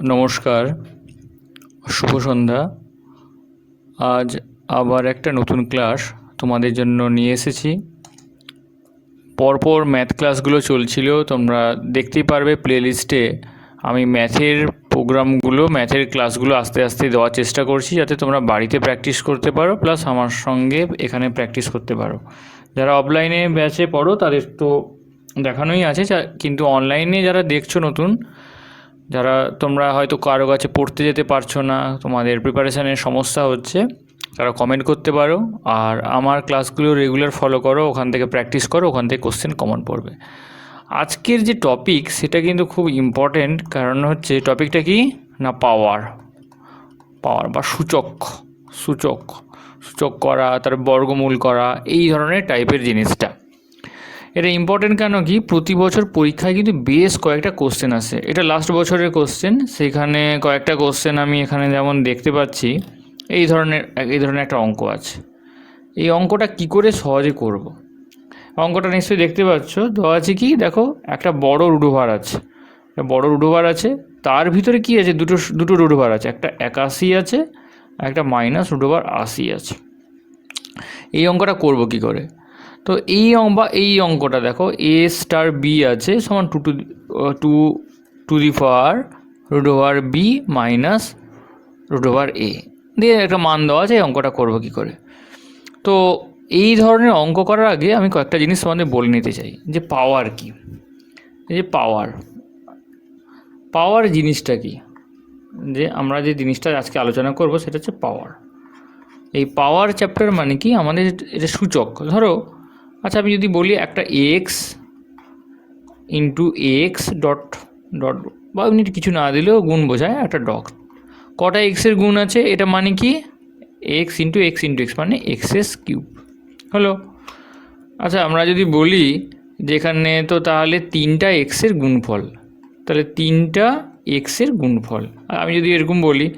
নমস্কার, শুভ সন্ধ্যা। আজ আবার একটা নতুন ক্লাস তোমাদের জন্য নিয়ে এসেছি। পরপর ম্যাথ ক্লাসগুলো চলছিল, তোমরা দেখতেই পারবে প্লেলিস্টে আমি ম্যাথের প্রোগ্রামগুলো, ম্যাথের ক্লাসগুলো আস্তে আস্তে দেওয়ার চেষ্টা করছি, যাতে তোমরা বাড়িতে প্র্যাকটিস করতে পারো, প্লাস আমার সঙ্গে এখানে প্র্যাকটিস করতে পারো। যারা অফলাইনে ব্যাচে পড়ো তাদের তো দেখানোই আছে, কিন্তু অনলাইনে যারা দেখছো নতুন, যারা তোমরা হয়তো কারো কাছে পড়তে যেতে পারছো না, তোমাদের প্রিপারেশানের সমস্যা হচ্ছে, তারা কমেন্ট করতে পারো। আর আমার ক্লাসগুলো রেগুলার ফলো করো, ওখান থেকে প্র্যাকটিস করো, ওখান থেকে কোশ্চেন কমন পড়বে। আজকের যে টপিক সেটা কিন্তু খুব ইম্পর্টেন্ট, কারণ হচ্ছে টপিকটা কি না পাওয়ার বা সূচক সূচক সূচক করা, তার বর্গমূল করা, এই ধরনের টাইপের জিনিসটা। এটা ইম্পর্টেন্ট কেন কি, প্রতি বছর পরীক্ষায় কিন্তু বেশ কয়েকটা কোশ্চেন আসে। এটা লাস্ট বছরের কোশ্চেন, সেখানে কয়েকটা কোশ্চেন আমি এখানে যেমন দেখতে পাচ্ছি, এই ধরনের একটা অঙ্ক আছে। এই অঙ্কটা কি করে সহজে করব। অঙ্কটা নিশ্চয়ই দেখতে পাচ্ছ, দেওয়া আছে কি দেখো, একটা বড় রুডোভার আছে, তার ভিতরে কি আছে, দুটো রুডোভার আছে, একটা 81 আছে, একটা -80 আছে। এই অঙ্কটা করব কি করে? তো এই অঙ্কটা দেখো, a স্টার b আছে সমান 2 to the power √b minus √a দিয়ে একটা মান দেওয়া আছে। এই অঙ্কটা করব কি করে? তো এই ধরনের অঙ্ক করার আগে আমি কয়েকটা জিনিস তোমাদের বলে নিতে চাই, যে পাওয়ার কি। এই যে পাওয়ার জিনিসটা কি, যে আমরা যে জিনিসটা আজকে আলোচনা করব সেটা হচ্ছে পাওয়ার। এই পাওয়ার চ্যাপ্টার মানে কি, আমাদের এটা সূচক। ধরো, আচ্ছা আমি যদি বলি একটা x into x dot dot, বা ইউনিট কিছু না দিলেও গুণ বোঝায় একটা ডট, কটা এক্সের গুণ আছে, এটা মানে কি এক্স ইন্টু এক্স মানে এক্সএস কিউব হলো। আচ্ছা আমরা যদি বলি যেখানে তো তাহলে 3টা এক্সের গুণফল, তাহলে 3টা এক্সের গুণফল। আর আমি যদি এরকম বলি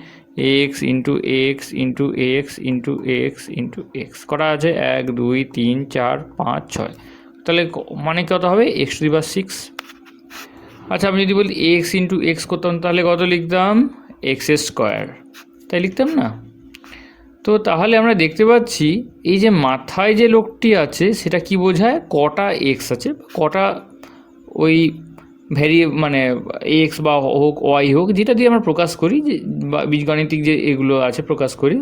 x into x into x into x into x, কটা আছে 1 2 3 4 5 6, তাহলে মানে কত হবে x⁶। আচ্ছা আমি যদি বলি এক্স ইন্টু এক্স করতাম, তাহলে কত লিখতাম x², তাই লিখতাম না? তো তাহলে আমরা দেখতে পাচ্ছি এই যে মাথায় যে লোকটি আছে সেটা কি বোঝায়, কটা এক্স আছে, কটা ওই মানে এক্স বা হোক ওয়াই হোক, যেটা দিয়ে আমরা প্রকাশ করি, যে বা বীজগাণিতিক যে এগুলো আছে প্রকাশ করি,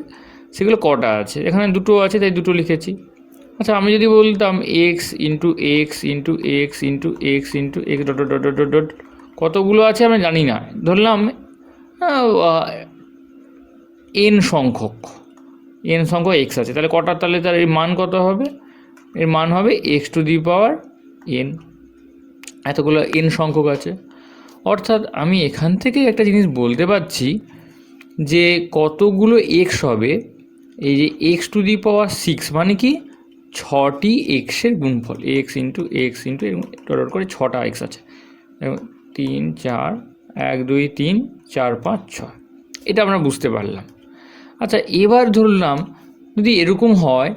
সেগুলো কটা আছে। এখানে দুটো আছে তাই দুটো লিখেছি। আচ্ছা আমি যদি বলতাম x into x into x into x into x dot dot dot dot, কতগুলো আছে আমরা জানি না, ধরলাম এন সংখ্যক এক্স আছে, তাহলে কটা, তাহলে তার এর মান কত হবে, এর মান হবে x⁴n। এতগুলো এন সংখ্যক আছে, অর্থাৎ আমি এখান থেকে একটা জিনিস বলতে পারছি যে কতগুলো এক্স হবে, এই যে x⁶ মানে কি 6টি এক্সের গুণফল, x into x into dot করে 6টা এক্স আছে, 3 4 1 2 3 4 5 6, এটা আমরা বুঝতে পারলাম। আচ্ছা এবার ধরলাম যদি এরকম হয়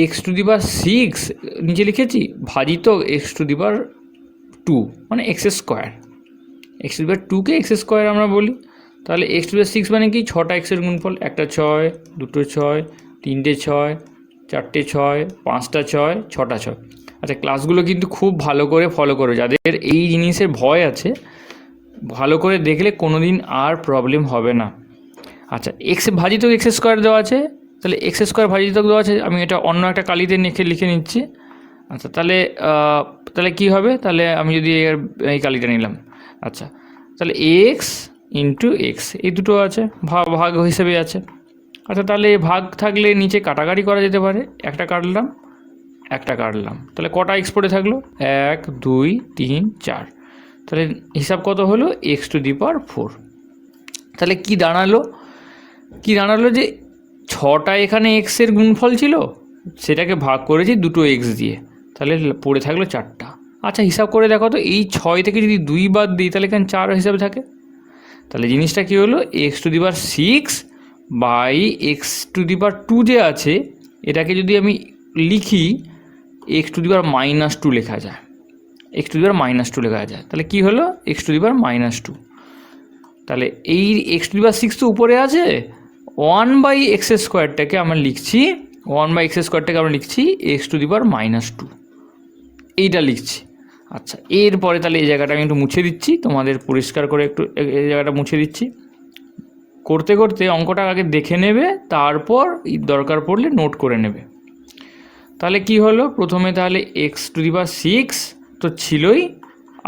x⁶, নিচে লিখেছি ভাজিত x⁴2 মানে x², কে x² আমরা বলি, তাহলে x⁶ মানে কি 6টা এক্সের গুণফল, একটা 6 দুটো 6 তিনটে 6 চারটে 6 5টা 6 6টা 6। আচ্ছা ক্লাসগুলো কিন্তু খুব ভালো করে ফলো করো, যাদের এই জিনিসের ভয় আছে, ভালো করে দেখলে কোনো দিন আর প্রবলেম হবে না। আচ্ছা এক্স ভাজিত x² দেওয়া আছে, তাহলে x² ভাজিত দেওয়া আছে, আমি এটা অন্য একটা কালিতে লিখে নিচ্ছি। আচ্ছা তাহলে কী হবে, তাহলে আমি যদি এই কালিটা নিলাম, আচ্ছা তাহলে এক্স ইন্টু এক্স এই দুটো আছে, ভাগ হিসেবে আছে। আচ্ছা তাহলে ভাগ থাকলে নিচে কাটাকাটি করা যেতে পারে, একটা কাটলাম, তাহলে কটা এক্স পড়ে থাকলো 1 2 3 4, তাহলে হিসাব কত হলো x⁴। তাহলে কি দাঁড়ালো যে 6টা এখানে এক্সের গুণফল ছিল, সেটাকে ভাগ করেছি দুটো এক্স দিয়ে, তাহলে পড়ে থাকলো 4টা। আচ্ছা হিসাব করে দেখো তো, এই 6 থেকে যদি 2 বাদ দিই তাহলে এখানে 4 হিসাবে থাকে, তাহলে জিনিসটা কী হলো x⁶ বাই x⁴ যে আছে, এটাকে যদি আমি লিখি x⁻² লেখা যায়, তাহলে কি হলো x⁻²। তাহলে এই x to the power six তো উপরে আছে, ওয়ান বাই এক্স স্কোয়ারটাকে আমরা লিখছি, ওয়ান বাই এক্স স্কোয়ারটাকে আমরা লিখছি x to the power minus two, এইটা লিখছি। আচ্ছা, এরপরে তাহলে এই জায়গাটা আমি একটু মুছে দিচ্ছি, তোমাদের পরিষ্কার করে একটু এই জায়গাটা মুছে দিচ্ছি। করতে করতে অঙ্কটা আগে দেখে নেবে, তারপর দরকার পড়লে নোট করে নেবে। তাহলে কি হলো, প্রথমে তাহলে x to the power six তো ছিলই,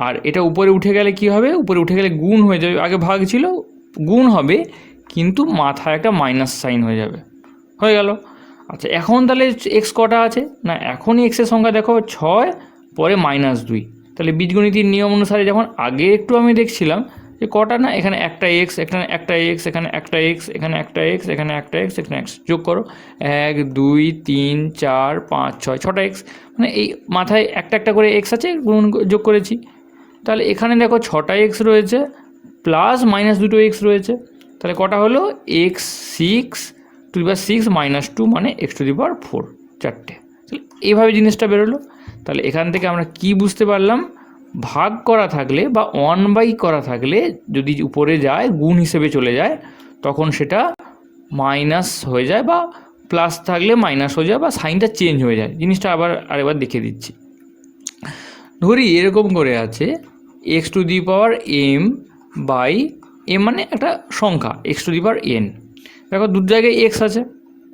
আর এটা উপরে উঠে গেলে কি হবে, উপরে উঠে গেলে গুণ হয়ে যাবে, আগে ভাগ ছিল গুণ হবে, কিন্তু মাথায় একটা মাইনাস সাইন হয়ে যাবে, হয়ে গেল। আচ্ছা, এখন তাহলে এক্স কটা আছে না, এখনই এক্সের সংখ্যা দেখো 6, পরে -2। তাহলে বীজগণিতের নিয়ম অনুসারে যখন আগে একটু আমি দেখছিলাম যে কটা না, এখানে একটা এক্স, এখানে একটা এক্স, এখানে একটা এক্স, এখানে একটা এক্স, এখানে একটা এক্স, এখানে এক্স, যোগ করো 1 2 3 4 5 6, 6টা এক্স, মানে এই মাথায় একটা একটা করে এক্স আছে, গুণ যোগ করেছি। তাহলে এখানে দেখো 6টা এক্স রয়েছে, প্লাস মাইনাস দুটো এক্স রয়েছে, তাহলে কটা হলো, x six to the power six minus two, মানে এক্স টু দি পাওয়ার 4, চারটে। তাহলে এইভাবে জিনিসটা বেরোলো। তাহলে এখান থেকে আমরা কি বুঝতে পারলাম, ভাগ করা থাকলে বা 1/, করা থাকলে যদি উপরে যায় গুণ হিসেবে চলে যায়, তখন সেটা মাইনাস হয়ে যায়, বা প্লাস থাকলে মাইনাস হয়ে যায়, বা সাইনটা চেঞ্জ হয়ে যায়। জিনিসটা আরেকবার দেখিয়ে দিচ্ছি। ধরি এরকম করে আছে x to the power M by M, মানে একটা সংখ্যা x to the power N. দেখো দু জায়গায় এক্স আছে,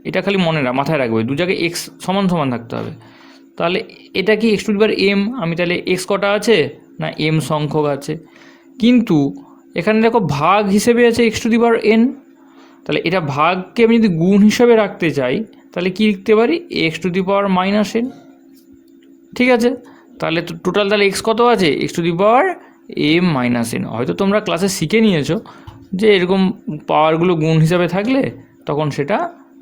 এটা খালি মাথায় রাখবে, দু জায়গায় এক্স সমান সমান থাকতে হবে। তাহলে এটা কি x to the power M, আমি তাহলে এক্স কটা আছে না, এম সংখ্যক আছে, কিন্তু এখানে দেখো ভাগ হিসেবে আছে x to the power N. তাহলে এটা ভাগকে আমি যদি গুণ হিসাবে রাখতে চাই, তাহলে কি লিখতে পারি, x to the power minus n. ঠিক আছে, তাহলে টোটাল তাহলে এক্স কত আছে, x to the power m minus n. হয়তো তোমরা ক্লাসে শিখে নিয়েছো যে এরকম পাওয়ারগুলো গুণ হিসাবে থাকলে তখন সেটা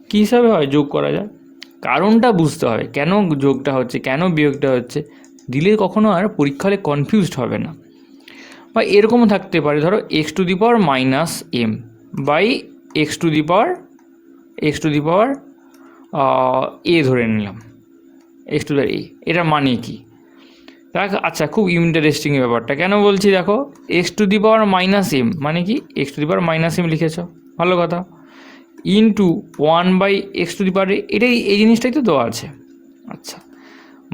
কী হিসাবে হয়, যোগ করা যায়। কারণটা বুঝতে হবে, কেন যোগটা হচ্ছে, কেন বিয়োগটা হচ্ছে, দিলে কখনো আর পরীক্ষা হলে কনফিউজড হবে না। বা এরকমও থাকতে পারে, ধরো x to the power minus M by X to the power A ধরে নিলাম, এক্স টু দি পাওয়ার এ, এটার মানে কি দেখ। আচ্ছা, খুব ইন্টারেস্টিং ব্যাপারটা, কেন বলছি দেখো, X to the power minus M মানে কি, x to the power minus M লিখেছ, ভালো কথা, ইন্টু 1/x টু দি পাওয়ার, এটাই এই জিনিসটাই তো দেওয়া আছে। আচ্ছা,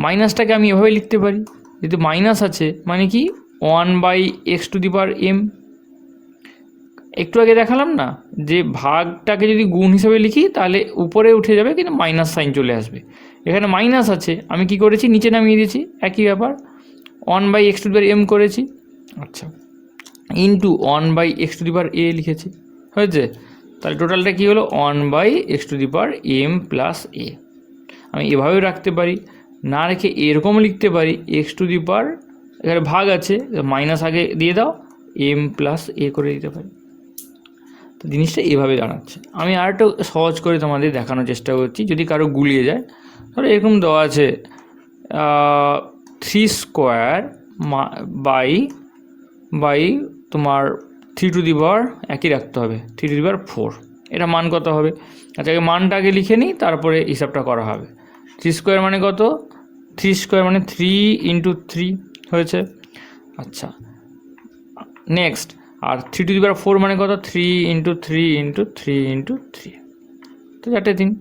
মাইনাসটাকে আমি এভাবে লিখতে পারি, যদি মাইনাস আছে মানে কি 1/x to the power M. একটু আগে দেখালাম না যে ভাগটাকে যদি গুণ হিসেবে লিখি তাহলে উপরে উঠে যাবে, কিন্তু মাইনাস সাইন চলে আসবে। এখানে মাইনাস আছে, আমি কি করেছি, নিচে নামিয়ে দিয়েছি, একই ব্যাপার, 1/x to the power M করেছি। আচ্ছা, into 1/x to the power এ লিখেছি, হয়েছে। তাহলে টোটালটা কী হলো, 1/x to the power M plus A. আমি এভাবেও রাখতে পারি, না রেখে এরকম লিখতে পারি, এক্স টু দি পাওয়ার, এখানে ভাগ আছে মাইনাস আগে দিয়ে দাও, এম প্লাস এ করে দিতে পারি। তো জিনিসটা এভাবে দাঁড়াচ্ছে। আমি আর একটু সহজ করে তোমাদের দেখানোর চেষ্টা করছি, যদি কারো গুলিয়ে যায়। ধরো এরকম দেওয়া আছে 3 স্কোয়ার বাই তোমার 3 টু দি পাওয়ার, একই রাখতে হবে, 3 টু দি পাওয়ার 4, এটা মান কত হবে। আচ্ছা, মানটা আগে লিখে নিই, তারপরে হিসাবটা করা হবে। 3 স্কোয়ার মানে কত, 3 স্কোয়ার মানে 3 ইন্টু 3 হয়েছে। আচ্ছা, next, R 3 to the power 4 মানে কত, 3 ইন্টু 3 ইন্টু 3 ইন্টু 3, তো 4টে 3।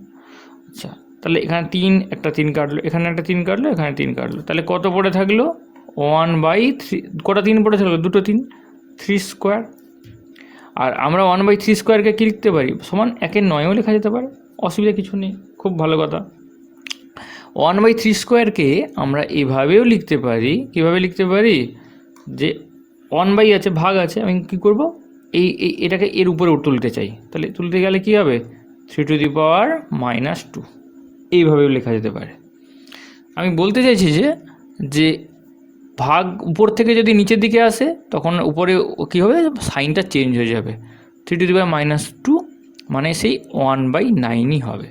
আচ্ছা, তাহলে এখানে 3, একটা 3 কাটলো, এখানে একটা 3 কাটলো, এখানে 3 কাটলো, তাহলে কত পড়ে থাকলো, 1/3, কটা 3 পড়ে থাকলো, দুটো 3, 3 স্কোয়ার। আর আমরা 1/3 স্কোয়ারকে কী লিখতে পারি, সমান 1/9ও লেখা যেতে পারে, অসুবিধা কিছু নেই, খুব ভালো কথা। 1/3 স্কোয়ারকে আমরা এভাবেও লিখতে পারি, কীভাবে লিখতে পারি, যে 1/, আছে ভাগ আছে, আমি কী করব, এটাকে এর উপরে তুলতে চাই, তাহলে তুলতে গেলে কী হবে, 3 টু দি পাওয়ার -2, এইভাবেও লেখা যেতে পারে। আমি বলতে চাইছি যে ভাগ উপর থেকে যদি নিচের দিকে আসে, তখন উপরে কী হবে, সাইনটা চেঞ্জ হয়ে যাবে, 3 টু দি পাওয়ার -2 মানে সেই 1/9ই হবে।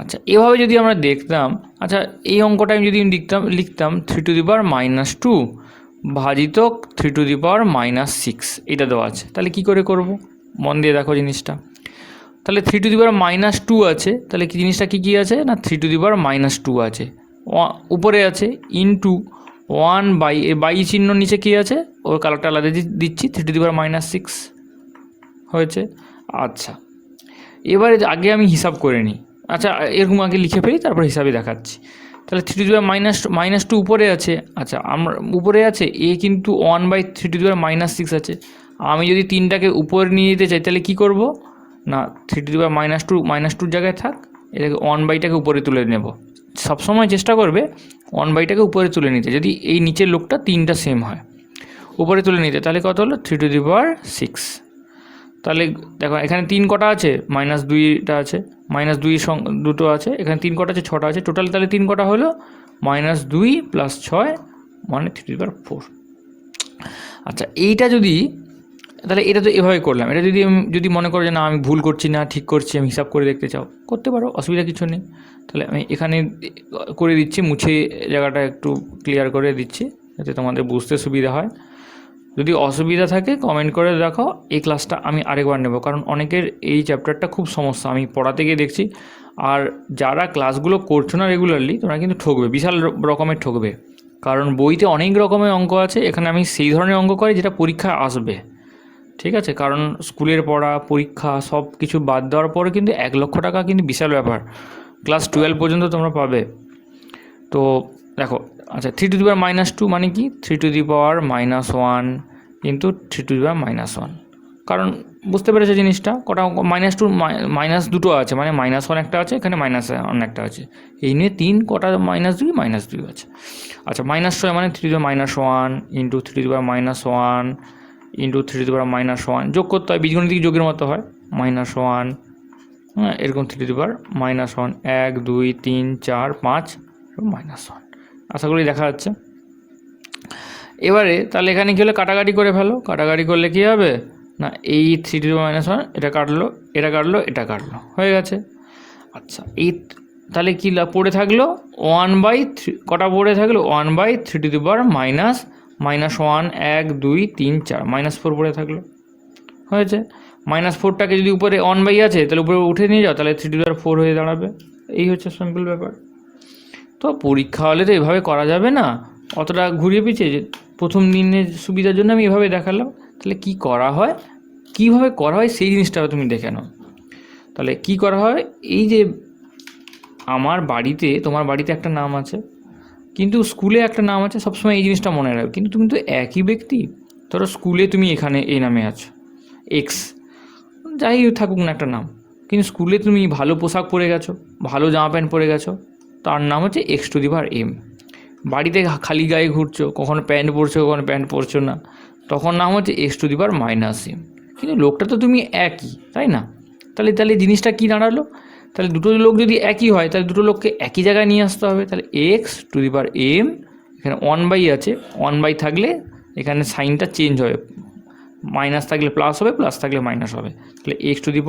আচ্ছা, এভাবে যদি আমরা দেখতাম, আচ্ছা এই অঙ্কটা আমি যদি লিখতাম 3 টু দি পাওয়ার -2 ভাজিত 3 টু দি পাওয়ার -6, এটা দেওয়া আছে, তাহলে কি করে করব, মন দিয়ে দেখো জিনিসটা। তাহলে 3 টু দি পাওয়ার -2 আছে, তাহলে কি জিনিসটা কী আছে না, 3 টু দি পাওয়ার -2 আছে, উপরে আছে, ইন্টু 1/, চিহ্ন নিচে কী আছে, ওর কালারটা আলাদা দিচ্ছি, 3 টু দি পাওয়ার -6, হয়েছে। আচ্ছা, এবারে আগে আমি হিসাব করে নিই। আচ্ছা, এরকম আগে লিখে ফেলি, তারপর হিসাবে দেখাচ্ছি। তাহলে 3^-2 উপরে আছে। আচ্ছা, আমরা উপরে আছে এ, কিন্তু 1/3^-6 আছে। আমি যদি 3টাকে উপরে নিয়ে যেতে চাই তাহলে কি করব না, 3^-2 জায়গায় থাক, এটাকে 1/টাকে উপরে তুলে নেব। সবসময় চেষ্টা করবে 1/টাকে উপরে তুলে নিতে, যদি এই নিচের লোকটা 3টা সেম হয় উপরে তুলে নিতে। তাহলে কত হলো 3^6। তাহলে দেখো এখানে 3 কটা আছে, -2টা আছে, -2 দুটো আছে, এখানে 3 কটা আছে, 6টা আছে টোটাল। তাহলে 3 কটা হলো -2 + 6 মানে 3^4। আচ্ছা, এইটা যদি, তাহলে এটা তো এভাবে করলাম। এটা যদি মনে করো যে না আমি ভুল করছি না, ঠিক করছি, আমি হিসাব করে দেখতে চাও, করতে পারো, অসুবিধা কিছু নেই। তাহলে আমি এখানে করে দিচ্ছি, মুছে জায়গাটা একটু ক্লিয়ার করে দিচ্ছি যাতে তোমাদের বুঝতে সুবিধা হয়। যদি অসুবিধা থাকে কমেন্ট করে দেখো, এই ক্লাসটা আমি আরেকবার নেব, কারণ অনেকের এই চ্যাপ্টারটা খুব সমস্যা, আমি পড়াতে গিয়ে দেখছি। আর যারা ক্লাসগুলো করছো না রেগুলারলি, তোমরা কিন্তু ঠকবে, বিশাল রকমের ঠকবে, কারণ বইতে অনেক রকমের অঙ্ক আছে। এখানে আমি সেই ধরনের অঙ্ক করি যেটা পরীক্ষায় আসবে, ঠিক আছে? কারণ স্কুলের পড়া, পরীক্ষা সব কিছু বাদ দেওয়ার পরে কিন্তু 1 লক্ষ টাকা কিন্তু বিশাল ব্যাপার, ক্লাস 12 পর্যন্ত তোমরা পাবে। তো দেখো, আচ্ছা 3^-2 মানে কি, 3^-1 ইন্টু 3^-1, কারণ বুঝতে পেরেছো জিনিসটা, কটা -2 দুটো আছে, মানে -1 একটা আছে, এখানে -1 একটা আছে, এই নিয়ে 3 কটা -2 আছে। আচ্ছা, -6 মানে 3^-1 ইন্টু 3^-1 ইন্টু 3^-1 যোগ করতে হয়, বীজগণিতিক যোগের মতো হয়, -1, হ্যাঁ, এরকম 3^-1, 1 2 3 4 5 -1। আশা করি দেখা যাচ্ছে। এবারে তাহলে এখানে কী হলে, কাটাকাটি করে ফেলো। কাটাকাটি করলে কী হবে না, এই 3^-1 এটা কাটলো, এটা কাটলো, এটা কাটলো, হয়ে গেছে। আচ্ছা, এই তাহলে কী পড়ে থাকলো 1/3, কটা পড়ে থাকলো 1/3^-1 1 2 3 4 -4 পড়ে থাকলো, হয়েছে। -4টাকে যদি উপরে 1/, আছে তাহলে উপরে উঠে নিয়ে যাও, তাহলে 3^4 হয়ে দাঁড়াবে। এই হচ্ছে সিম্পল ব্যাপার। তো পরীক্ষা হলে তো এভাবে করা যাবে না, অতটা ঘুরিয়ে পিছিয়ে। যে প্রথম দিনের সুবিধার জন্য আমি এভাবে দেখালাম। তাহলে কি করা হয়, কীভাবে করা হয় সেই জিনিসটা তুমি দেখে নাও। তাহলে কি করা হয়, এই যে আমার বাড়িতে, তোমার বাড়িতে একটা নাম আছে, কিন্তু স্কুলে একটা নাম আছে, সবসময় এই জিনিসটা মনে রাখবে। কিন্তু তুমি তো একই ব্যক্তি, ধরো স্কুলে তুমি এখানে এই নামে আছো, এক্স, যাই থাকুক না একটা নাম, কিন্তু স্কুলে তুমি ভালো পোশাক পরে গেছো, ভালো জামা প্যান্ট পরে গেছো, তার নাম হচ্ছে x^m। বাড়িতে খালি গায়ে ঘুরছো, কখনো প্যান্ট পরছো, কখনো প্যান্ট পরছো না, তখন নাম হচ্ছে x^-m। কিন্তু লোকটা তো তুমি একই, তাই না? তাহলে জিনিসটা কী দাঁড়ালো, তাহলে দুটো লোক যদি একই হয়, তাহলে দুটো লোককে একই জায়গায় নিয়ে আসতে হবে। তাহলে x^m, এখানে 1/, আছে, 1/, থাকলে এখানে সাইনটা চেঞ্জ হবে, মাইনাস থাকলে প্লাস হবে, প্লাস থাকলে মাইনাস হবে। তাহলে x^m,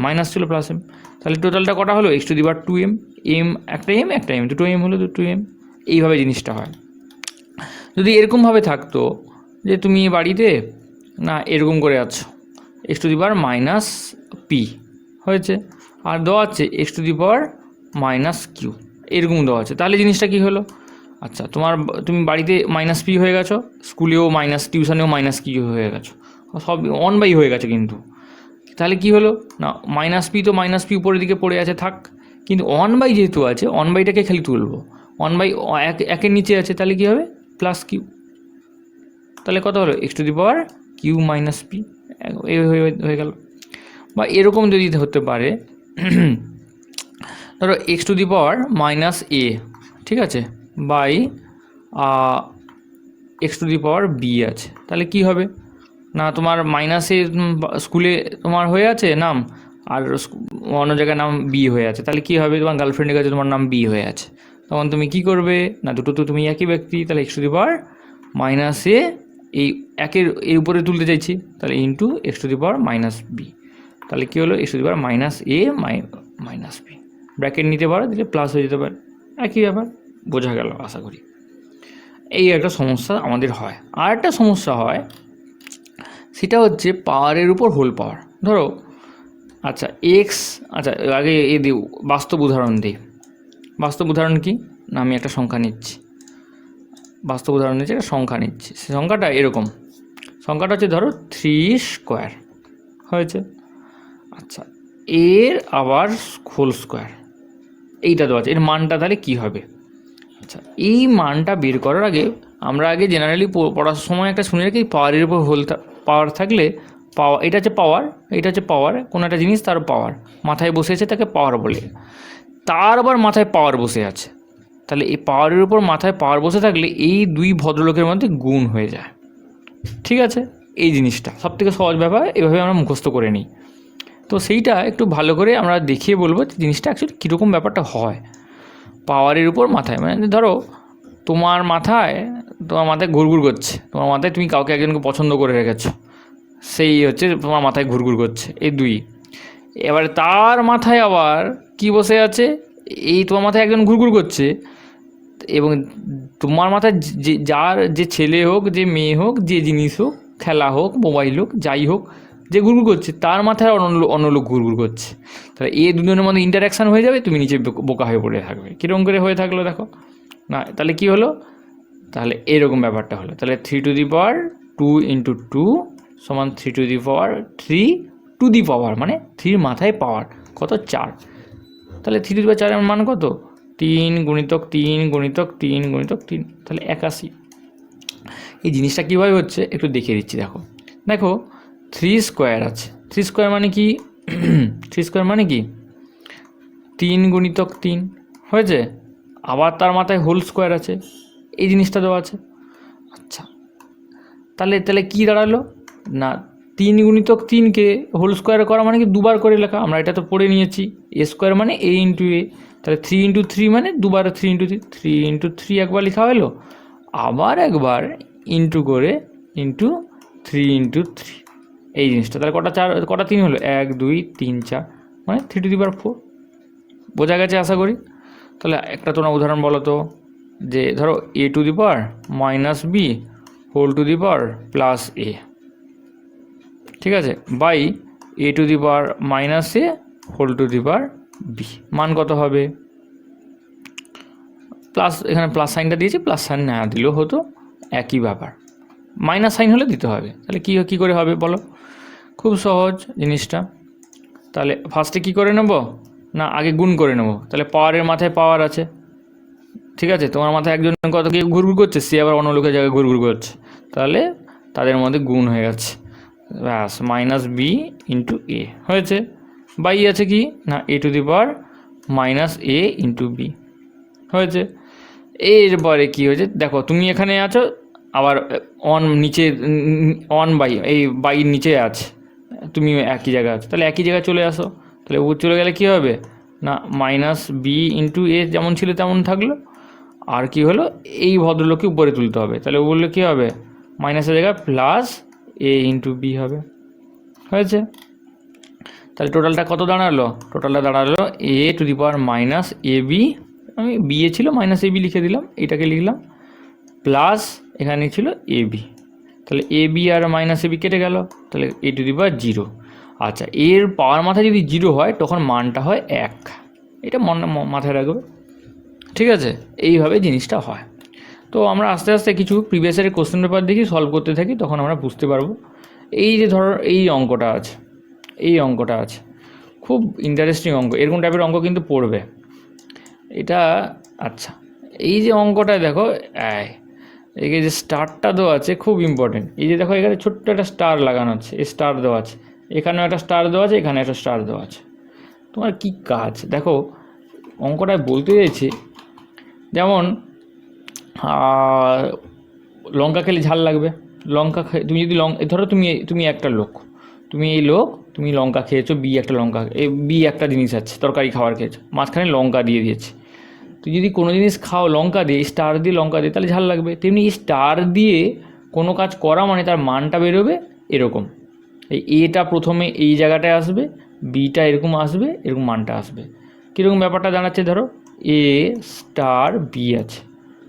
মাইনাস ছিল প্লাস m, তাহলে টোটালটা কটা হলো x^2m, m একটা m একটা m, দুটো m হলো, দুটো m। এইভাবে জিনিসটা হয়। যদি এরকমভাবে থাকতো যে তুমি বাড়িতে না এরকম করে আছো, x^-p হয়েছে, আর দেওয়া আছে x^-q, এরকম দেওয়া আছে, তাহলে জিনিসটা কী হলো, আচ্ছা তুমি বাড়িতে -p হয়ে গেছো, স্কুলেও টিউশনেও -q হয়ে গেছো, সব 1/, হয়ে গেছে। কিন্তু তাহলে কি হলো না, -p তো -p উপরের দিকে পড়ে আছে, থাক, কিন্তু 1/, যেহেতু আছে, 1/টাকে খালি তুলবো, 1/, একের নিচে আছে, তাহলে কী হবে +q। তাহলে কত হলো x^-q-p, এই হয়ে গেল। বা এরকম যদি হতে পারে, ধরো x^-a, ঠিক আছে, বাই x^b আছে, তাহলে কি হবে না, তোমার মাইনাসে স্কুলে তোমার হয়ে আছে নাম, আর অন্য জায়গায় নাম বি হয়ে আছে, তাহলে কী হবে, তোমার গার্লফ্রেন্ডের কাছে তোমার নাম বি হয়ে আছে, তখন তুমি কি করবে না, দুটো তো তুমি একই ব্যক্তি, তাহলে x^-a, এই একের এর উপরে তুলতে চাইছি, তাহলে ইন্টু x^-b, তাহলে কী হলো x^-a -b, ব্র্যাকেট নিতে পারো, দিলে প্লাস হয়ে যেতে পারে, একই ব্যাপার, বোঝা গেল আশা করি। এই একটা সমস্যা আমাদের হয়। আর একটা সমস্যা হয়, সেটা হচ্ছে পাওয়ারের উপর হোল পাওয়ার। ধরো আচ্ছা আচ্ছা আগে দিই বাস্তব উদাহরণ দিই। বাস্তব উদাহরণ কি না, আমি একটা সংখ্যা নিচ্ছি, বাস্তব উদাহরণ নিচ্ছি, একটা সংখ্যা নিচ্ছি, সে সংখ্যাটা এরকম, সংখ্যাটা হচ্ছে ধরো 3 স্কোয়ার হয়েছে। আচ্ছা, এর আবার হোল স্কোয়ার এইটা দেওয়া আছে, এর মানটা তাহলে কী হবে? আচ্ছা, এই মানটা বের করার আগে আমরা আগে জেনারেলি পড়ার সময় একটা শুনে রাখি, পাওয়ারের উপর পাওয়ার থাকলে পাওয়ার, এটা হচ্ছে পাওয়ার, এটা হচ্ছে পাওয়ার, কোনো একটা জিনিস তার পাওয়ার মাথায় বসে আছে তাকে পাওয়ার বলে, তার আবার মাথায় পাওয়ার বসে আছে, তাহলে এই পাওয়ারের উপর মাথায় পাওয়ার বসে থাকলে এই দুই ভদ্রলোকের মধ্যে গুণ হয়ে যায়। ঠিক আছে, এই জিনিসটা সবথেকে সহজ ব্যাপার, এভাবে আমরা মুখস্থ করে নিই। তো সেইটা একটু ভালো করে আমরা দেখিয়ে বলবো জিনিসটা অ্যাকচুয়ালি কীরকম ব্যাপারটা হয়। পাওয়ারের উপর মাথায়, মানে ধরো তোমার মাথায় ঘুরঘুর করছে, তোমার মাথায় তুমি কাউকে একজনকে পছন্দ করে রেখেছো, সেই হচ্ছে তোমার মাথায় ঘুরঘুর করছে এই দুই। এবার তার মাথায় আবার কি বসে আছে, এই তোমার মাথায় একজন ঘুরঘুর করছে, এবং তোমার মাথায় যার যে ছেলে হোক, যে মেয়ে হোক, যে জিনিস হোক, খেলা হোক, মোবাইল হোক, যাই হোক, যে ঘুরঘুর করছে তার মাথায় অন্য লোক ঘুরঘুর করছে। তাহলে এই দুজনের মধ্যে ইন্টারাকশান হয়ে যাবে, তুমি নিচে বোকা হয়ে পড়ে থাকবে। কীরকম করে হয়ে থাকলো দেখো না, তাহলে কি হলো, তাহলে এরকম ব্যাপারটা হলো। তাহলে 3 টু দি পাওয়ার 2 ইন্টু 2 সমান 3 to the power 3 to the পাওয়ার, মানে 3 মাথায় পাওয়ার কত, 4। তাহলে 3 টু দি পাওয়ার 4 এর মান কত, 3 গুণিতক 3 গুণিতক 3 গুণিতক 3, তাহলে 81। এই জিনিসটা কীভাবে হচ্ছে একটু দেখিয়ে দিচ্ছি। দেখো দেখো 3 স্কোয়ার আছে, 3 স্কোয়ার মানে কি 3 স্কোয়ার মানে কি 3 গুণিতক 3 হয়েছে, আবার তার মাথায় হোল স্কোয়ার আছে, এই জিনিসটা দেওয়া আছে। আচ্ছা, তাহলে তাহলে কী দাঁড়ালো না, 3 গুণিতক 3কে হোল স্কোয়ার করা মানে কি দুবার করে লেখা, আমরা এটা তো পড়ে নিয়েছি, এ স্কোয়ার মানে এ ইন্টু এ, তাহলে 3 ইন্টু 3 মানে দুবার 3 ইন্টু 3, 3 ইন্টু 3 একবার লেখা হলো, আবার একবার ইন্টু করে ইন্টু 3 ইন্টু 3, এই জিনিসটা। তাহলে কটা 3 হলো, 1 2 3 4, মানে 3 টু দি পাওয়ার 4। বোঝা গেছে আশা করি। তাহলে একটা তোমরা উদাহরণ বলো তো, যে ধরো A to the power minus B whole to the power plus A, ঠিক আছে, by A to the power minus A whole to the power B, মান কত হবে, প্লাস, এখানে প্লাস সাইনটা দিয়েছি, প্লাস সাইন না দিলেও হতো, একই ব্যাপার, মাইনাস সাইন হলে দিতে হবে। তাহলে কী করে হবে বলো, খুব সহজ জিনিসটা। তাহলে ফার্স্টে কী করে নেব না, আগে গুণ করে নেব। তাহলে পাওয়ারের মাথায় পাওয়ার আছে, ঠিক আছে, তোমার মাথায় একজন কত কি ঘুরঘুর করছে, সে আবার অন্য লোকের জায়গায় ঘুরঘুর করছে, তাহলে তাদের মধ্যে গুণ হয়ে গেছে, ব্যাস, মাইনাস বি ইন্টু এ হয়েছে, বাই আছে কি না A to the power minus A into B হয়েছে। এরপরে কী হয়েছে দেখো, তুমি এখানে আছো, আবার নিচে বাই, এই বাইয়ের নিচে আছে, তুমি একই জায়গায় আছো, তাহলে একই জায়গায় চলে আসো। তাহলে উপর চলে গেলে কী হবে না, মাইনাস বি ইন্টু এ যেমন ছিল তেমন থাকলো, আর কি হলো, এই ভদ্রলোককে উপরে তুলতে হবে, তাহলে বললে কী হবে, মাইনাসের জায়গায় প্লাস এ ইন্টু বি হবে, হয়েছে। তাহলে টোটালটা কত দাঁড়ালো, টোটালটা দাঁড়ালো A to the power minus A B, আমি বি এ ছিল মাইনাস এ বি লিখে দিলাম, এটাকে লিখলাম, প্লাস এখানে ছিল এ বি, তাহলে A B R minus A B কেটে গেল, তাহলে এ টু দি পাওয়ার 0। আচ্ছা, এর পাওয়ার মাথায় যদি 0 হয় তখন মানটা হয় 1, এটা মাথায় রাখবে, ঠিক আছে, এইভাবে জিনিসটা হয়। তো আমরা আস্তে আস্তে কিছু প্রিভিয়াসের কোশ্চেন পেপার দেখি, সলভ করতে থাকি, তখন আমরা বুঝতে পারবো। এই যে ধরো এই অঙ্কটা আছে, খুব ইন্টারেস্টিং অঙ্ক, এরকম টাইপের অঙ্ক কিন্তু পড়বে এটা। আচ্ছা, এই যে অঙ্কটা দেখো, এই যে স্টারটা দেওয়া আছে খুব ইম্পর্টেন্ট, এই যে দেখো এখানে ছোট্ট একটা স্টার লাগানো আছে, এই স্টার দেওয়া আছে, এখানেও একটা স্টার দেওয়া আছে, এখানে একটা স্টার দেওয়া আছে। তোমার কি কাজ দেখো, অঙ্কটায় বলতে চাইছি, যেমন লঙ্কা খেলে ঝাল লাগবে, তুমি যদি ধরো তুমি একটা লোক, তুমি লঙ্কা খেয়েছো, বি একটা জিনিস আছে, তরকারি খাবার খেয়েছো, মাঝখানে লঙ্কা দিয়ে দিয়েছে। তুই যদি কোনো জিনিস খাও লঙ্কা দিয়ে, স্টার দিয়ে লঙ্কা দিয়ে, তাহলে ঝাল লাগবে। তেমনি স্টার দিয়ে কোনো কাজ করা মানে তার মানটা বেরোবে এরকম, এই এটা প্রথমে এই জায়গাটায় আসবে, বিটা এরকম আসবে, এরকম মানটা আসবে। কীরকম ব্যাপারটা দাঁড়াচ্ছে, ধরো এ স্টার বি আছে,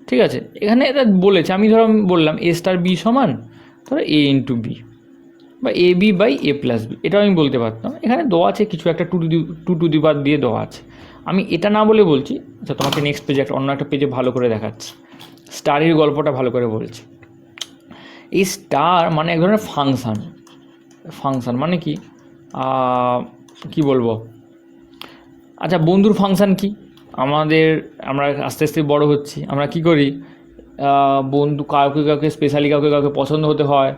ঠিক আছে, এখানে এটা বলেছে, আমি বললাম এ স্টার বি সমান ধরো এ ইন্টু বি, বা A B by A plus B, এটাও আমি বলতে পারতাম। এখানে দেওয়া আছে কিছু একটা টু টু দি পাওয়ার দিয়ে দেওয়া আছে, আমি এটা না বলে বলছি। আচ্ছা, তোমাকে নেক্সট পেজে অন্য একটা পেজে ভালো করে দেখাচ্ছি, স্টারের গল্পটা ভালো করে বলছি। এই স্টার মানে এক ধরনের ফাংশান। ফাংশান মানে কি, কি বলবো, আচ্ছা বন্ধুর ফাংশান কি, আমরা আস্তে আস্তে বড় হচ্ছি, আমরা কি করি, বন্ধু কাউকে কাউকে স্পেশালি কাউকে কাউকে পছন্দ হতে হয়,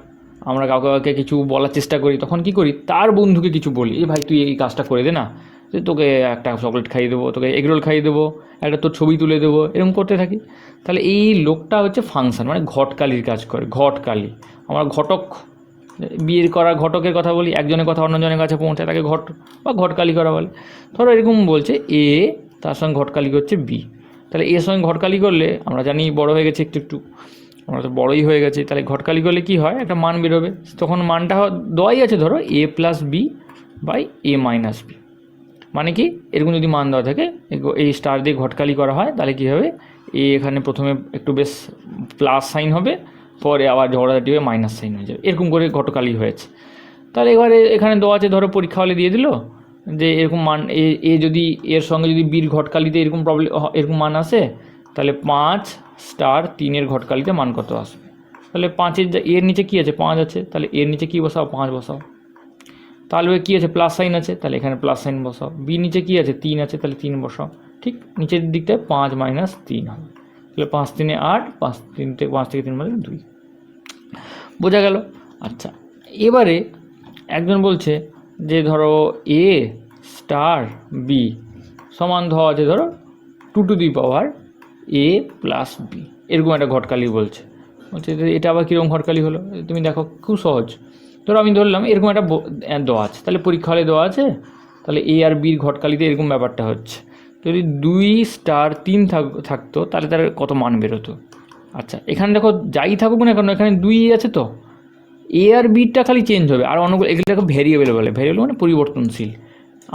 আমরা কাউকে কাউকে কিছু বলার চেষ্টা করি, তখন কি করি তার বন্ধুকে কিছু বলি, এই ভাই তুই এই কাজটা করে দে না, যে তোকে একটা চকলেট খাইয়ে দেবো, তোকে এগরোল খাইয়ে দেবো, একটা তোর ছবি তুলে দেবো, এরকম করতে থাকি। তাহলে এই লোকটা হচ্ছে ফাংশান, মানে ঘটকালির কাজ করে, ঘটকালি। আমরা ঘটক, বিয়ের করা ঘটকের কথা বলি, একজনের কথা অন্যজনের কাছে পৌঁছায় তাকে ঘট বা ঘটকালি করা বলে। ধরো এরকম বলছে এ, তার সঙ্গে ঘটকালি করছে বি, তাহলে এর সঙ্গে ঘটকালি করলে আমরা জানি বড় হয়ে গেছে একটু একটু, আমরা তো বড়ই হয়ে গেছে, তাহলে ঘটকালি করলে কি হয়, একটা মান বেরোবে, তখন মানটা দেওয়াই আছে, ধরো A plus B by A minus B, মানে কি এরকম যদি মান দেওয়া থাকে, এই স্টার দিয়ে ঘটকালি করা হয়, তাহলে কী হবে, এ এখানে প্রথমে একটু বেশ প্লাস সাইন হবে, পরে আবার ঝগড়াঝাটি হয়ে মাইনাস সাইন হয়ে যাবে, এরকম করে ঘটকালি হয়েছে। তাহলে এবারে এখানে দেওয়া আছে, ধরো পরীক্ষা হলে দিয়ে দিল যে এরকম মান, এ যদি এর সঙ্গে যদি বির ঘটকালিতে এরকম প্রবলেম, এরকম মান আসে, তাহলে 5 স্টার 3-এর ঘটকালিতে মান কত আসবে, তাহলে 5-এর এর নিচে কী আছে, 5 আছে, তাহলে এর নিচে কী বসাও, 5 বসাও। তাহলে কী আছে, প্লাস সাইন আছে, তাহলে এখানে প্লাস সাইন বসাও। বি নিচে কী আছে, 3 আছে, তাহলে 3 বসাও। ঠিক নিচের দিকটায় 5 মাইনাস 3 হবে, তাহলে 5 3 8, 5 থেকে 3 মানে 2, বোঝা গেল। আচ্ছা এবারে একজন বলছে যে ধরো এ স্টার বি সমান ধরা আছে, ধরো 2 to the power a plus b, এরকম একটা ঘটকালি বলছে। এটা আবার কীরকম ঘটকালি হলো, তুমি দেখো খুব সহজ। ধরো আমি ধরলাম এরকম একটা দেওয়া আছে, তাহলে পরীক্ষা হলে দেওয়া আছে, তাহলে এ আর বির ঘটকালিতে এরকম ব্যাপারটা হচ্ছে। যদি 2 স্টার 3 থাকতো, তাহলে তার কত মান বেরোতো। আচ্ছা এখানে দেখো যাই থাকুক না কেন, এখানে 2 আছে, তো এ আর বিটা খালি চেঞ্জ হবে, আর অন্যগুলো এগুলোকে ভ্যারিয়েবল বলে। ভ্যারিয়েবল মানে পরিবর্তনশীল।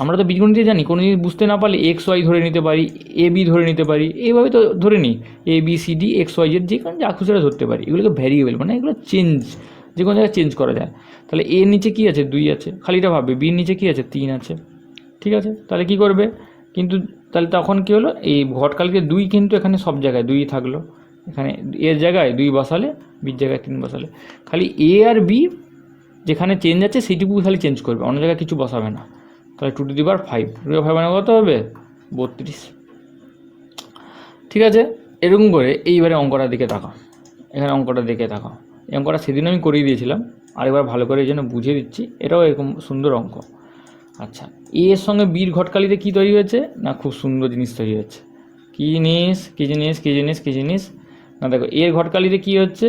আমরা তো বীজগণিতে জানি, কোনো জিনিস বুঝতে না পারলে এক্স ওয়াই ধরে নিতে পারি, এ বি ধরে নিতে পারি, এইভাবে তো ধরে নিই, A B C D X Y Z, যে কোনো যা খুশি ধরতে পারি। এগুলোকে ভ্যারিয়েবল মানে এগুলো চেঞ্জ, যে কোনো জায়গায় চেঞ্জ করা যায়। তাহলে এর নিচে কী আছে, 2 আছে, খালিটা ভাববে, বির নিচে কী আছে, 3 আছে, ঠিক আছে। তাহলে কী করবে, কিন্তু তাহলে তখন কী হলো, এই ঘটকালিতে 2 কিন্তু এখানে সব জায়গায় 2 থাকলো, এখানে এর জায়গায় 2 বসালে, বির জায়গায় 3 বসালে, খালি এ আর বি যেখানে চেঞ্জ আছে সেইটুকু খালি চেঞ্জ করবে, অন্য জায়গায় কিছু বসাবে না। তাহলে 2 to the power 5, 2 to the পাওয়ার 5 মানে কত হবে, 32। ঠিক আছে, এরকম করে এইবারে অঙ্কটার দিকে তাকাও, এখানে অঙ্কটার দিকে তাকাও। এই অঙ্কটা সেদিন আমি করিয়ে দিয়েছিলাম, আরেকবার ভালো করে এই জন্য বুঝিয়ে দিচ্ছি, এটাও এরকম সুন্দর অঙ্ক। আচ্ছা এর সঙ্গে বির ঘটকালিতে কী তৈরি হয়েছে না, খুব সুন্দর জিনিস তৈরি হচ্ছে। কী জিনিস না, দেখো এর ঘটকালিতে কী হচ্ছে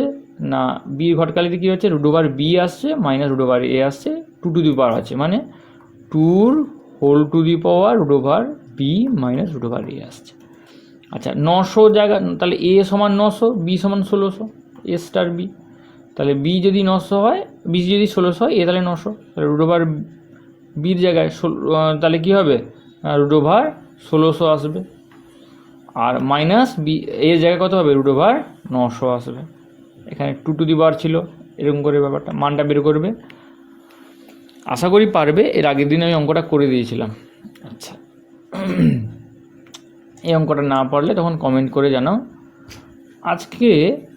না, বির ঘটকালিতে কী হচ্ছে, রুট ওভার বি আসছে মাইনাস রুট ওভার এ আসছে, 2 টু দি পাওয়ার আছে, মানে 2 whole to the power root over B minus root over A আসছে। আচ্ছা 900 জায়গা, তাহলে এ সমান 900, বি সমান 1600, এ স্টার বি। তাহলে বি যদি 900 হয়, বি যদি 1600 হয়, এ তাহলে 900, তাহলে রুট ওভার বির জায়গায় তাহলে কী হবে, রুট ওভার 1600 আসবে, আর মাইনাস বি এর জায়গায় কত হবে, রুট ওভার 900 আসবে। এখানে 2 টু দি পাওয়ার ছিল, এরকম করে ব্যাপারটা মানটা বের করবে, আশা করি পারবে। এর আগের দিন আমি অঙ্কটা করে দিয়েছিলাম। আচ্ছা এই অঙ্কটা না পারলে তখন কমেন্ট করে জানাও। আজকে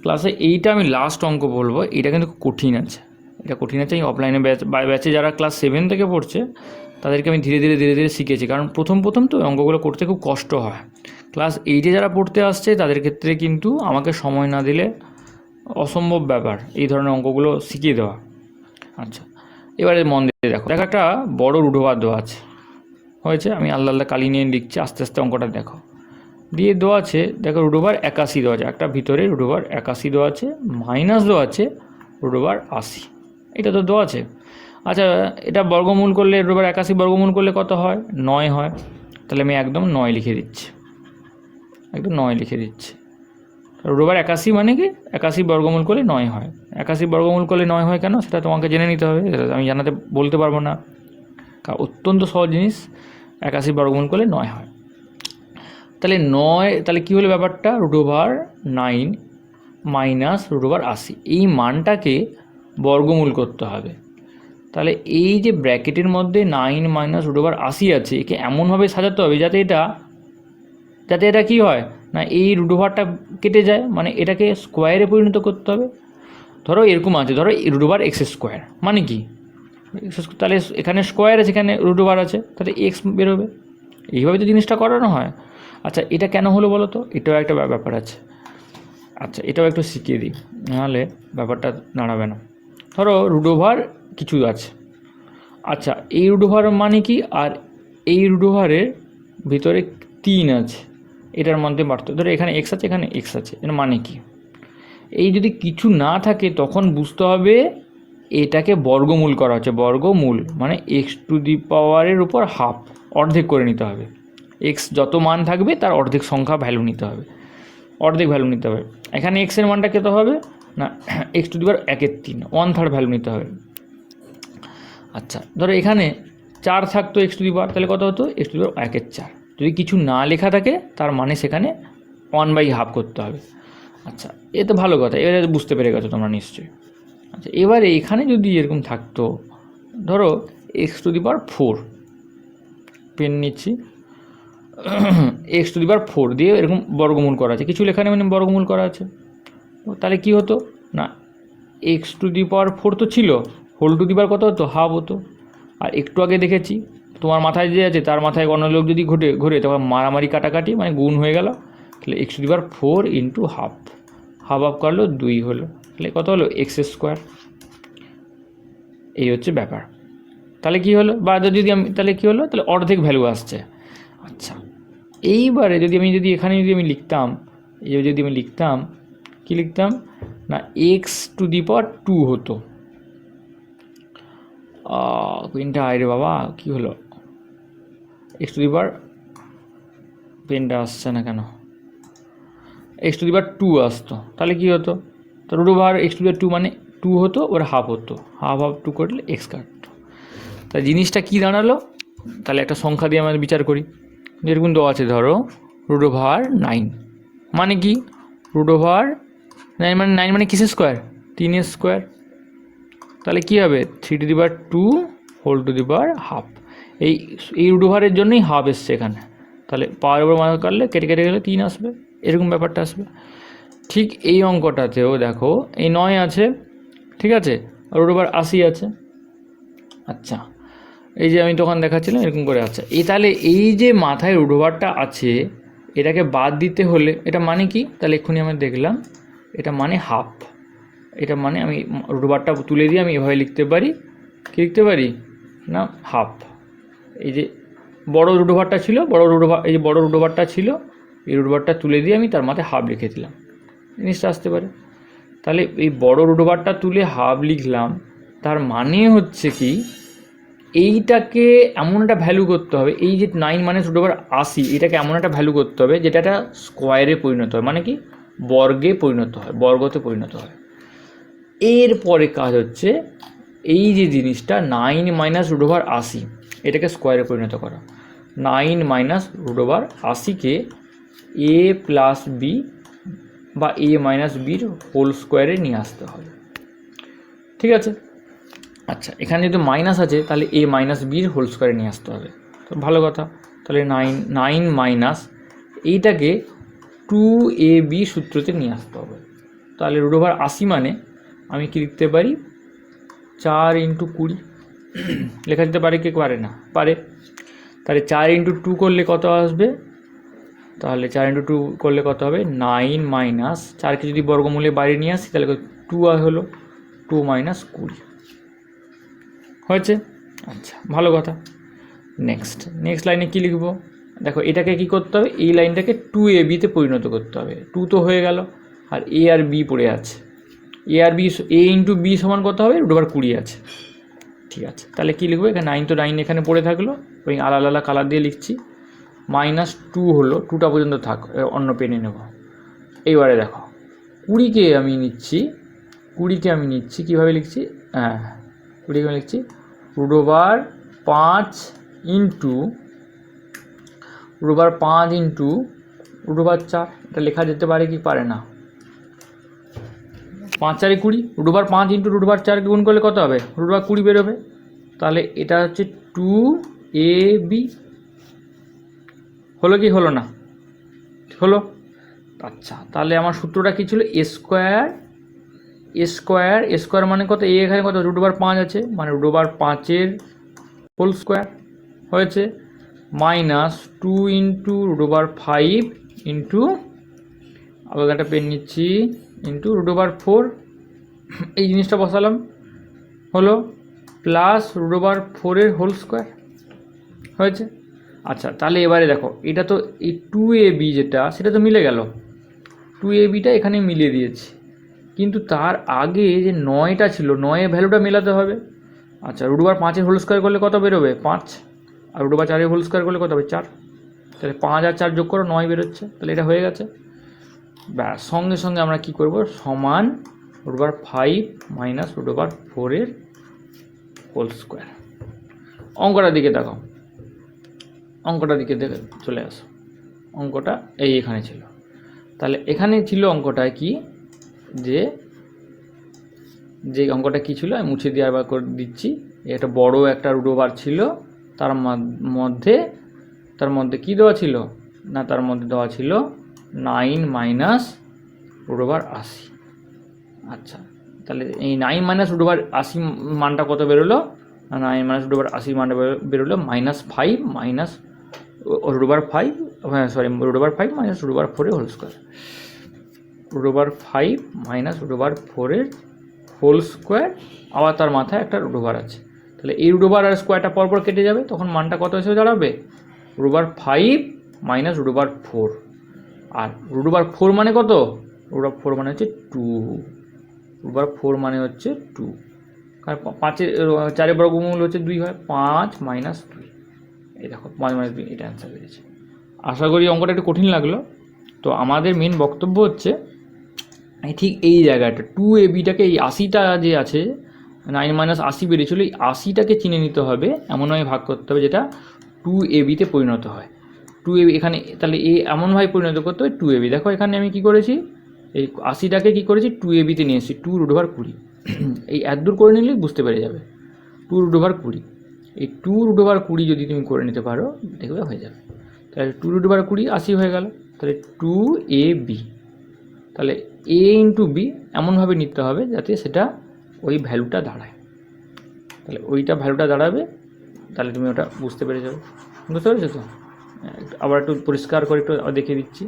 ক্লাসে এইটা আমি লাস্ট অঙ্ক বলবো, এটা কিন্তু কঠিন আছে, এটা কঠিন আছে। আমি অফলাইনে ব্যাচে যারা ক্লাস 7 থেকে পড়ছে তাদেরকে আমি ধীরে ধীরে শিখেছি, কারণ প্রথম তো অঙ্কগুলো করতে খুব কষ্ট হয়। ক্লাস 8-এ যারা পড়তে আসছে তাদের ক্ষেত্রে কিন্তু আমাকে সময় না দিলে অসম্ভব ব্যাপার এই ধরনের অঙ্কগুলো শিখিয়ে দেওয়া। আচ্ছা এবারে মন দিয়ে দেখো, একটা বড় রুট ওভার দেওয়া আছে, হয়েছে, আমি আলাদা কালি নিয়ে লিখছি, আস্তে আস্তে অঙ্কটা দেখো। দিয়ে দেওয়া আছে, দেখো রুট ওভার 81 দেওয়া আছে, একটা ভিতরে রুট ওভার 81 দেওয়া আছে, মাইনাস দেওয়া আছে রুট ওভার 80, এটা তো দেওয়া আছে। আচ্ছা এটা বর্গমূল করলে, রুট ওভার 81 বর্গমূল করলে কত হয়, 9 হয়। তাহলে আমি একদম 9 লিখে দিচ্ছি, রুট ওভার 81 মানে কি, 81 বর্গমূল করলে 9 হয়। 81 বর্গমূল করলে 9 হয় কেন, সেটা তোমাকে জেনে নিতে হবে, আমি বলতে পারবো না, কারণ অত্যন্ত সহজ জিনিস। 81 বর্গমূল করলে 9 হয়। তাহলে কী হলো ব্যাপারটা, root over 9 minus root over 80, এই মানটাকে বর্গমূল করতে হবে। তাহলে এই যে ব্র্যাকেটের মধ্যে 9 মাইনাস রুট ওভার 80 আছে, একে এমনভাবে সাজাতে হবে যাতে এটা কী হয় না, এই রুট ওভারটা কেটে যায়, মানে এটাকে স্কোয়ারে পরিণত করতে হবে। ধরো এরকম আছে, ধরো রুট ওভার এক্স স্কোয়ার মানে কি, তাহলে এখানে স্কোয়ার আছে, এখানে রুট ওভার আছে, তাহলে এক্স বেরোবে। এইভাবে তো জিনিসটা করানো হয়। আচ্ছা এটা কেন হলো বলো তো, এটাও একটা ব্যাপার আছে। আচ্ছা এটাও একটু শিখিয়ে দিই, নাহলে ব্যাপারটা দাঁড়াবে না। ধরো রুট ওভার কিছু আছে, আচ্ছা এই রুট ওভার মানে কি, আর এই রুট ওভারের ভিতরে 3 আছে, এটার মধ্যে পার্থক্য। ধরো এখানে এক্স আছে, এখানে এক্স আছে, এর মানে কি, এই যদি কিছু না থাকে তখন বুঝতে হবে এটাকে বর্গমূল করা হচ্ছে। বর্গমূল মানে এক্স টু দি পাওয়ারের উপর হাফ, অর্ধেক করে নিতে হবে। এক্স যত মান থাকবে তার অর্ধেক সংখ্যা ভ্যালু নিতে হবে, অর্ধেক ভ্যালু নিতে হবে। এখানে এক্সের মানটা কত হবে না, x to the power 1/3, 1/3 value নিতে হবে। আচ্ছা ধরো এখানে 4 থাকতো এক্স টু দি পাওয়ার, তাহলে কত হতো, এক্স টু দি পাওয়ার 1/4। যদি কিছু না লেখা থাকে তার মানে সেখানে 1/2 করতে হবে। আচ্ছা এ তো ভালো কথা, এবারে বুঝতে পেরে গেছো তোমরা নিশ্চয়ই। আচ্ছা এবারে এখানে যদি এরকম থাকতো, ধরো x to the power 4, pen নিচ্ছি, এক্স টু দি পাওয়ার 4 দিয়ে এরকম বর্গমূল করা আছে, কিছু লেখা নেই মানে বর্গমূল করা আছে। তাহলে কি হতো না, এক্স টু দি পাওয়ার 4 তো ছিল, হোল টু দি পাওয়ার কত হতো, হাফ হতো। আর একটু আগে দেখেছি তোমার মাথায় যে আছে তার মাথায় অন্য লোক যদি ঘুরে তখন মারামারি কাটাকাটি মানে গুণ হয়ে গেল। তাহলে x to the power 4 into half, half half করলো 2 হলো, তাহলে কত হলো এক্স স্কোয়ার। এই হচ্ছে ব্যাপার। তাহলে কি হলো, বা যদি আমি তাহলে কী হলো, তাহলে অর্ধেক ভ্যালু আসছে। আচ্ছা এইবারে যদি এখানে যদি আমি লিখতাম, যদি আমি লিখতাম কি লিখতাম না, এক্স টু দি পাওয়ার 2 হতো। পেনটা আরে বাবা কী হলো, এক্স টু দি পাওয়ার, পেনটা আসছে না কেন, এক্স টু দি পাওয়ার 2 আসতো, তাহলে কী হতো, তো root over X to the power 2 মানে 2 হতো, ওর হাফ হতো, হাফ হাফ 2 করলে এক্স কাটতো। তা জিনিসটা কী দাঁড়ালো, তাহলে একটা সংখ্যা দিয়ে আমরা বিচার করি। যেরকম দেওয়া আছে ধরো রুট ওভার 9 মানে কি, রুট ওভার 9 মানে কিসের স্কোয়ার, 3 স্কোয়ার। তাহলে কী হবে 3 to the power 2 whole to the power half. এই রুট ওভারের জন্যই হাফ এসছে এখানে, তাহলে পাওয়ার উপর মান করলে কেটে কেটে গেলে 3 আসবে, এরকম ব্যাপারটা আসবে। ঠিক এই অঙ্কটাতেও দেখো এই 9 আছে, ঠিক আছে, রুট ওভার 80 আছে। আচ্ছা এই যে আমি তখন দেখাচ্ছিলাম এরকম করে, আচ্ছা তাহলে এই যে মাথায় রুট ওভারটা আছে এটাকে বাদ দিতে হলে এটা মানে কি, তাহলে এক্ষুনি আমরা দেখলাম এটা মানে হাফ। এটা মানে আমি রুট ওভারটা তুলে দিয়ে আমি এভাবে লিখতে পারি, কী লিখতে পারি না, হাফ। এই যে বড় রুট ওভারটা ছিল, এই যে বড় রুট ওভারটা ছিল, এই রুট ওভারটা তুলে দিয়ে আমি তার মাথায় হাফ লিখে দিলাম, জিনিসটা আসতে পারে। তাহলে এই বড় রুট ওভারটা তুলে হাফ লিখলাম, তার মানে হচ্ছে কি এইটাকে এমন একটা ভ্যালু করতে হবে, এই যে 9 মানে রুট ওভার 80, এটাকে এমন একটা ভ্যালু করতে হবে যেটা একটা স্কোয়ারে পরিণত হয়, মানে কি বর্গে পরিণত হয়, বর্গতে পরিণত হয়। এরপরে কাজ হচ্ছে এই যে জিনিসটা 9 মাইনাস রুট ওভার 80 এটাকে স্কোয়ারে পরিণত করা। 9 মাইনাস রুট ওভার 80কে এ প্লাস বি বা এ মাইনাস বির হোল স্কোয়ারে নিয়ে আসতে হবে, ঠিক আছে। আচ্ছা এখানে যদি মাইনাস আছে তাহলে এ মাইনাস বির হোল স্কোয়ারে নিয়ে আসতে হবে, তো ভালো কথা। তাহলে 9 মাইনাস এইটাকে 2ab সূত্রতে নিয়ে আসতে হবে। তাহলে রুট ওভার 80 মানে আমি কি লিখতে পারি 4 ইন্টু 20 লেখা যেতে পারে, কি পারে না, পারে। তাহলে 4 ইন্টু 2 করলে কত আসবে, তাহলে 4 ইন্টু 2 করলে কত হবে 9 মাইনাস 4কে যদি বর্গমূলে বাইরে নিয়ে আসি তাহলে 2 হলো, 2 মাইনাস 20 হয়েছে। আচ্ছা ভালো কথা। নেক্সট লাইনে কি লিখবো, দেখো এটাকে কি করতে হবে, এই লাইনটাকে 2ab-তে পরিণত করতে হবে। 2 তো হয়ে গেল, আর এ আর বি পড়ে আছে, এ আর বি, এ ইন্টু বি সমান কত হবে, রুট ওভার 20 আছে, ঠিক আছে। তাহলে কী লিখবো, এখানে 9 তো 9 এখানে পড়ে থাকলো, ওই আলাদা আলাদা কালার দিয়ে লিখছি। মাইনাস 2 হলো, 2টা পর্যন্ত থাক, অন্য পেনে নেব। এইবারে দেখো 20কে আমি নিচ্ছি কীভাবে লিখছি, হ্যাঁ 20কে আমি লিখছি root over 5 into root over 5 into root over 4, এটা লেখা যেতে পারে কি পারে না, 5 4 20, root over 5 into root over 4 গুণ করলে কত হবে, রুট ওভার 20 বেরোবে। তাহলে এটা হচ্ছে 2ab, হলো কি হলো না, হলো। আচ্ছা তাহলে আমার সূত্রটা কী ছিল, এ স্কোয়ার এ স্কোয়ার মানে কত, এ এখানে কত √5 আছে, মানে √5 হোল স্কোয়ার হয়েছে, মাইনাস 2 ইন্টু √5 ইন্টু, আলাদা একটা পেন নিচ্ছি, ইন্টু √4, এই জিনিসটা বসালাম হলো, প্লাস √4 হোল স্কোয়ার হয়েছে। আচ্ছা, তাহলে এবারে দেখো, এটা তো এই 2ab যেটা সেটা তো মিলে গেল, 2abটা এখানে মিলিয়ে দিয়েছি, কিন্তু তার আগে যে 9টা ছিল, 9 ভ্যালুটা মেলাতে হবে। আচ্ছা, √5 হোল স্কোয়ার করলে কত বেরোবে, 5, আর √4 হোল স্কোয়ার করলে কত হবে, 4, তাহলে 5 আর 4 যোগ করো, 9 বেরোচ্ছে, তাহলে এটা হয়ে গেছে। ব্যাস, সঙ্গে সঙ্গে আমরা কি করব, সমান √5 মাইনাস √4 হোল স্কোয়ার। অঙ্কটার দিকে দেখো, অঙ্কটার দিকে দেখে চলে আসো, অঙ্কটা এখানে ছিল। তাহলে এখানে ছিল অঙ্কটা কি, যে অঙ্কটা কী ছিল আমি মুছে দিয়ে আবার করে দিচ্ছি। এটা বড় একটা √5 ছিল, তার মধ্যে কি দেওয়া ছিল না, তার মধ্যে দেওয়া ছিল 9 মাইনাস √80। আচ্ছা, তাহলে এই 9 মাইনাস √80 মানটা কত বেরোলো, 9 মাইনাস √80 মানটা বেরোলো -5 মাইনাস √5, হ্যাঁ sorry, √5 minus √4 whole square, √5 minus √4 whole square, আবার তার মাথায় একটা √5 আছে। তাহলে এই √5 আর স্কোয়ারটা পরপর কেটে যাবে, তখন মানটা কত হিসেবে দাঁড়াবে, √5 মাইনাস √4, আর √4 মানে কত, √4 মানে হচ্ছে 2, √4 মানে হচ্ছে 2, কারণ 4 বর্গমূল হচ্ছে 2 হয়, 5 মাইনাস 2, এই দেখো 5 মাইনাস 2, এটা অ্যান্সার বেরিয়েছে। আশা করি অঙ্কটা একটু কঠিন লাগলো। তো আমাদের মেন বক্তব্য হচ্ছে ঠিক এই জায়গাটা 2abটাকে, এই 80টা যে আছে 9 মাইনাস 80 বেরিয়েছিল, এই 80টাকে চিনে নিতে হবে, এমনভাবে ভাগ করতে হবে যেটা 2abতে পরিণত হয়। 2ab এখানে, তাহলে এমনভাবে পরিণত করতে হয় 2ab। দেখো এখানে আমি কি করেছি, এই 80টাকে কি করেছি 2abতে নিয়ে এসেছি, 2√20, এই এত দূর করে নিলেই বুঝতে পেরে যাবে, 2√20, এই 2√20 যদি তুমি করে নিতে পারো দেখবে হয়ে যাবে। তাহলে 2√20 80 হয়ে গেল, তাহলে 2ab, তাহলে a ইন্টু বি এমনভাবে নিতে হবে যাতে সেটা ওই ভ্যালুটা দাঁড়ায়, তাহলে ওইটা ভ্যালুটা দাঁড়াবে, তাহলে তুমি ওটা বুঝতে পেরে যাবে। বুঝতে পেরেছো তো? আবার একটু পরিষ্কার করে একটু দেখিয়ে দিচ্ছি।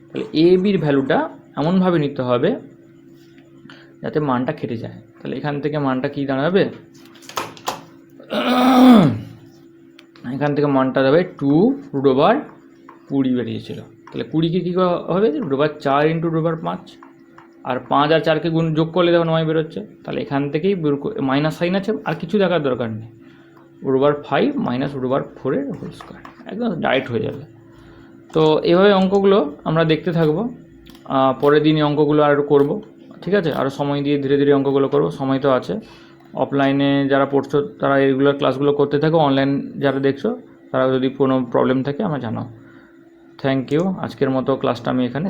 তাহলে এ বির ভ্যালুটা এমনভাবে নিতে হবে যাতে মানটা কেটে যায়। তাহলে এখান থেকে মানটা কি দাঁড়াবে, এখান থেকে মানটা যাবে 2√20 বেরিয়েছিল। তাহলে 20কে কী হবে, √4 ইন্টু √5, আর 5 আর 4কে যোগ করলে দেখো 9 বেরোচ্ছে। তাহলে এখান থেকেই মাইনাস সাইন আছে, আর কিছু দেখার দরকার নেই, √5 মাইনাস √4 হোল স্কোয়ার, একদম ডাইরেক্ট হয়ে যাবে। তো এভাবে অঙ্কগুলো আমরা দেখতে থাকবো, পরের দিনই অঙ্কগুলো আরও করব, ঠিক আছে, আরও সময় দিয়ে ধীরে ধীরে অঙ্কগুলো করব, সময় তো আছে। অফলাইনে যারা পড়ছো তারা রেগুলার ক্লাসগুলো করতে থাকো, অনলাইন যারা দেখছো তারা যদি কোনো প্রবলেম থাকে আমার জানাও। থ্যাংক ইউ, আজকের মতো ক্লাসটা আমি এখানে